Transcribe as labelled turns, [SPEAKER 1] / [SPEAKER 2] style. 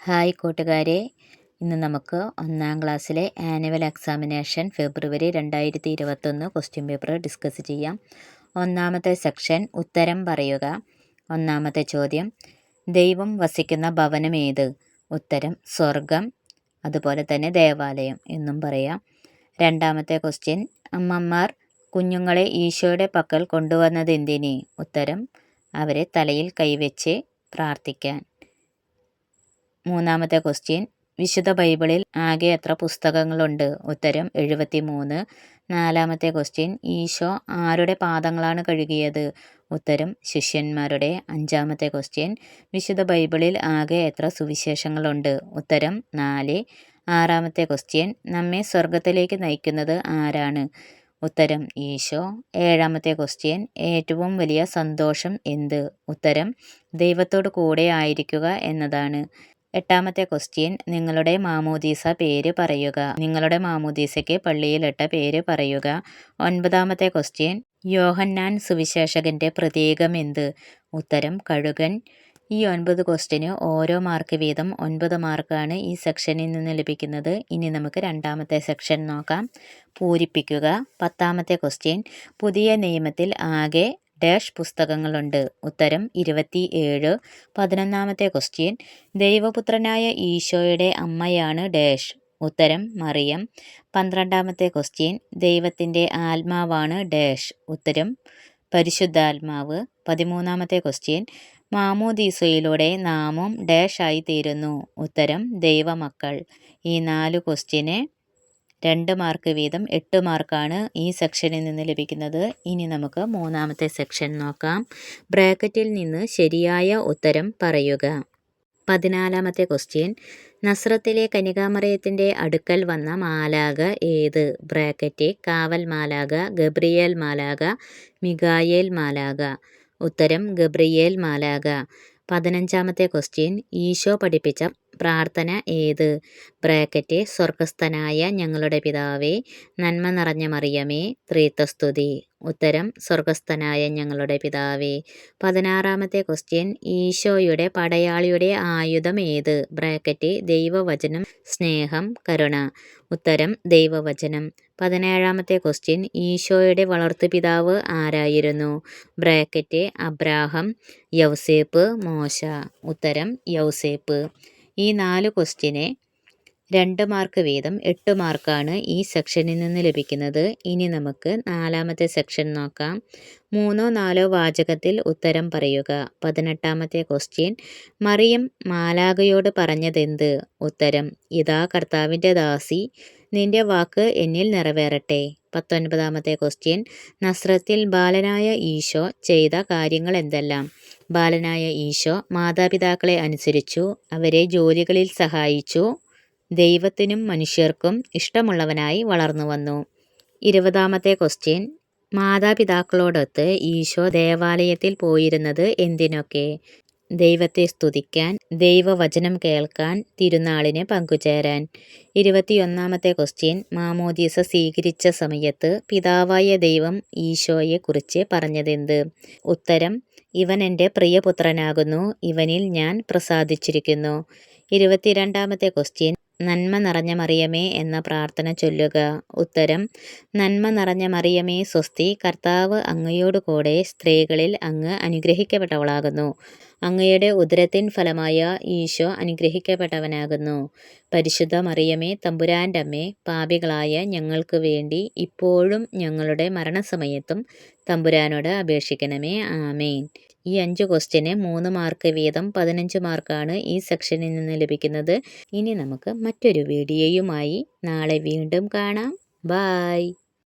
[SPEAKER 1] Hi കൂട്ടുകാരെ, ഇന്ന് നമുക്ക് 1-ാം ക്ലാസ്സിലെ ആനുവൽ എക്സാമിനേഷൻ ഫെബ്രുവരി 2021 ക്വസ്റ്റ്യൻ പേപ്പർ ഡിസ്കസ് ചെയ്യാം. ഒന്നാമത്തെ സെക്ഷൻ ഉത്തരം പറയുക. ഒന്നാമത്തെ ചോദ്യം, ദൈവം വസിക്കുന്ന ഭവനം ഏത്? ഉത്തരം സ്വർഗം, അതുപോലെ തന്നെ ദേവാലയം എന്നും പറയാം. രണ്ടാമത്തെ ക്വസ്റ്റ്യൻ, അമ്മമാർ കുഞ്ഞുങ്ങളെ ഈശോയുടെ പക്കൽ കൊണ്ടുവന്നത് എന്തിന്? ഉത്തരം അവരെ തലയിൽ കൈവച്ച് പ്രാർത്ഥിക്കാൻ. മൂന്നാമത്തെ ക്വസ്റ്റ്യൻ, വിശുദ്ധ ബൈബിളിൽ ആകെ എത്ര പുസ്തകങ്ങളുണ്ട്? ഉത്തരം 73. നാലാമത്തെ ക്വസ്റ്റ്യൻ, ഈശോ ആരുടെ പാദങ്ങളാണ് കഴുകിയത്? ഉത്തരം ശിഷ്യന്മാരുടെ. അഞ്ചാമത്തെ ക്വസ്റ്റ്യൻ, വിശുദ്ധ ബൈബിളിൽ ആകെ എത്ര സുവിശേഷങ്ങളുണ്ട്? ഉത്തരം 4. ആറാമത്തെ ക്വസ്റ്റ്യൻ, നമ്മെ സ്വർഗത്തിലേക്ക് നയിക്കുന്നത് ആരാണ്? ഉത്തരം ഈശോ. ഏഴാമത്തെ ക്വസ്റ്റ്യൻ, ഏറ്റവും വലിയ സന്തോഷം എന്ത്? ഉത്തരം ദൈവത്തോട് കൂടെ ആയിരിക്കുക എന്നതാണ്. എട്ടാമത്തെ ക്വസ്റ്റ്യൻ, നിങ്ങളുടെ മാമോദീസ പേര് പറയുക. നിങ്ങളുടെ മാമോദീസയ്ക്ക് പള്ളിയിലിട്ട പേര് പറയുക. ഒൻപതാമത്തെ ക്വസ്റ്റ്യൻ, യോഹന്നാൻ സുവിശേഷകന്റെ പ്രതീകം എന്ത്? ഉത്തരം കഴുകൻ. ഈ 9 ക്വസ്റ്റ്യന് ഓരോ മാർക്ക് വീതം 9 മാർക്കാണ് ഈ സെക്ഷനിൽ നിന്ന് ലഭിക്കുന്നത്. ഇനി നമുക്ക് രണ്ടാമത്തെ സെക്ഷൻ നോക്കാം. പൂരിപ്പിക്കുക. 10ാമത്തെ ക്വസ്റ്റ്യൻ, പുതിയ നിയമത്തിൽ ആകെ ഡാഷ് പുസ്തകങ്ങളുണ്ട്? ഉത്തരം 27. 11ാമത്തെ ക്വസ്റ്റ്യൻ, ദൈവപുത്രനായ ഈശോയുടെ അമ്മയാണ് ഡാഷ്? ഉത്തരം മറിയം. 12ാമത്തെ ക്വസ്റ്റ്യൻ, ദൈവത്തിൻ്റെ ആത്മാവാണ് ഡാഷ്? ഉത്തരം പരിശുദ്ധാത്മാവ്. 13ാമത്തെ ക്വസ്റ്റ്യൻ, മാമോദീസയിലൂടെ നാമം ഡാഷ് ആയി തീരുന്നു? ഉത്തരം ദൈവമക്കൾ. ഈ 4 ക്വസ്റ്റ്യന് 2 മാർക്ക് വീതം 8 മാർക്കാണ് ഈ സെക്ഷനിൽ നിന്ന് ലഭിക്കുന്നത്. ഇനി നമുക്ക് മൂന്നാമത്തെ സെക്ഷൻ നോക്കാം. ബ്രാക്കറ്റിൽ നിന്ന് ശരിയായ ഉത്തരം പറയുക. 14ാമത്തെ ക്വസ്റ്റ്യൻ, നസ്രത്തിലെ കന്യകാമറിയത്തിൻ്റെ അടുക്കൽ വന്ന മാലാഖ ഏത്? ബ്രാക്കറ്റ് കാവൽ മാലാഖ, ഗബ്രിയേൽ മാലാഖ, മിഖായേൽ മാലാഖ. ഉത്തരം ഗബ്രിയേൽ മാലാഖ. 15ാമത്തെ ക്വസ്റ്റ്യൻ, ഈശോ പഠിപ്പിച്ച പ്രാർത്ഥന ഏത്? ബ്രാക്കറ്റ് സ്വർഗസ്ഥനായ ഞങ്ങളുടെ പിതാവേ, നന്മ നിറഞ്ഞ മറിയമേ, ത്രിത്വസ്തുതി. ഉത്തരം സ്വർഗസ്ഥനായ ഞങ്ങളുടെ പിതാവേ. 16ാമത്തെ ക്വസ്റ്റ്യൻ, ഈശോയുടെ പടയാളിയുടെ ആയുധം ഏത്? ബ്രാക്കറ്റ് ദൈവവചനം, സ്നേഹം, കരുണ. ഉത്തരം ദൈവവചനം. 17ാമത്തെ ക്വസ്റ്റ്യൻ, ഈശോയുടെ വളർത്തുപിതാവ് ആരായിരുന്നു? ബ്രാക്കറ്റ് അബ്രാഹം, യൗസേപ്പ്, മോശ. ഉത്തരം യൗസേപ്പ്. ഈ 4 ക്വസ്റ്റ്യന് 2 മാർക്ക് വീതം 8 മാർക്കാണ് ഈ സെക്ഷനിൽ നിന്ന് ലഭിക്കുന്നത്. ഇനി നമുക്ക് 4ാമത്തെ സെക്ഷൻ നോക്കാം. 3-4 വാചകത്തിൽ ഉത്തരം പറയുക. 18ാമത്തെ ക്വസ്റ്റ്യൻ, മറിയം മാലാഖയോട് പറഞ്ഞതെന്ത്? ഉത്തരം ഇതാ കർത്താവിൻ്റെ ദാസി, നിന്റെ വാക്ക് എന്നിൽ നിറവേറട്ടെ. 19ാമത്തെ ക്വസ്റ്റ്യൻ, നസ്രത്തിൽ ബാലനായ ഈശോ ചെയ്ത കാര്യങ്ങൾ എന്തെല്ലാം? ബാലനായ ഈശോ മാതാപിതാക്കളെ അനുസരിച്ചു, അവരെ ജോലികളിൽ സഹായിച്ചു, ദൈവത്തിനും മനുഷ്യർക്കും ഇഷ്ടമുള്ളവനായി വളർന്നു വന്നു. 20ാമത്തെ ക്വസ്റ്റ്യൻ, മാതാപിതാക്കളോടൊത്ത് ഈശോ ദേവാലയത്തിൽ പോയിരുന്നത് എന്തിനൊക്കെ? ദൈവത്തെ സ്തുതിക്കാൻ, ദൈവവചനം കേൾക്കാൻ, തിരുനാളിന് പങ്കുചേരാൻ. 21ാമത്തെ ക്വസ്റ്റ്യൻ, മാമോദീസ സ്വീകരിച്ച സമയത്ത് പിതാവായ ദൈവം ഈശോയെ കുറിച്ച് പറഞ്ഞതെന്ത്? ഉത്തരം ഇവൻ എൻ്റെ പ്രിയപുത്രനാകുന്നു, ഇവനിൽ ഞാൻ പ്രസാദിച്ചിരിക്കുന്നു. 22ാമത്തെ ക്വസ്റ്റ്യൻ, നന്മ നിറഞ്ഞ മറിയമേ എന്ന പ്രാർത്ഥന ചൊല്ലുക. ഉത്തരം നന്മ നിറഞ്ഞ മറിയമേ സ്വസ്തി, കർത്താവ് അങ്ങയോട് കൂടെ സ്ത്രീകളിൽ അങ്ങ് അനുഗ്രഹിക്കപ്പെട്ടവളാകുന്നു, അങ്ങയുടെ ഉദരത്തിൻ ഫലമായ ഈശോ അനുഗ്രഹിക്കപ്പെട്ടവനാകുന്നു. പരിശുദ്ധ മറിയമേ തമ്പുരാൻ്റെ അമ്മേ, പാപികളായ ഞങ്ങൾക്ക് വേണ്ടി ഇപ്പോഴും ഞങ്ങളുടെ മരണസമയത്തും തമ്പുരാനോട് അപേക്ഷിക്കണമേ. ആമേൻ. ഈ 5 ക്വസ്റ്റ്യന് 3 മാർക്ക് വീതം 15 മാർക്കാണ് ഈ സെക്ഷനിൽ നിന്ന് ലഭിക്കുന്നത്. ഇനി നമുക്ക് മറ്റൊരു വീഡിയോയുമായി നാളെ വീണ്ടും കാണാം. ബായ്.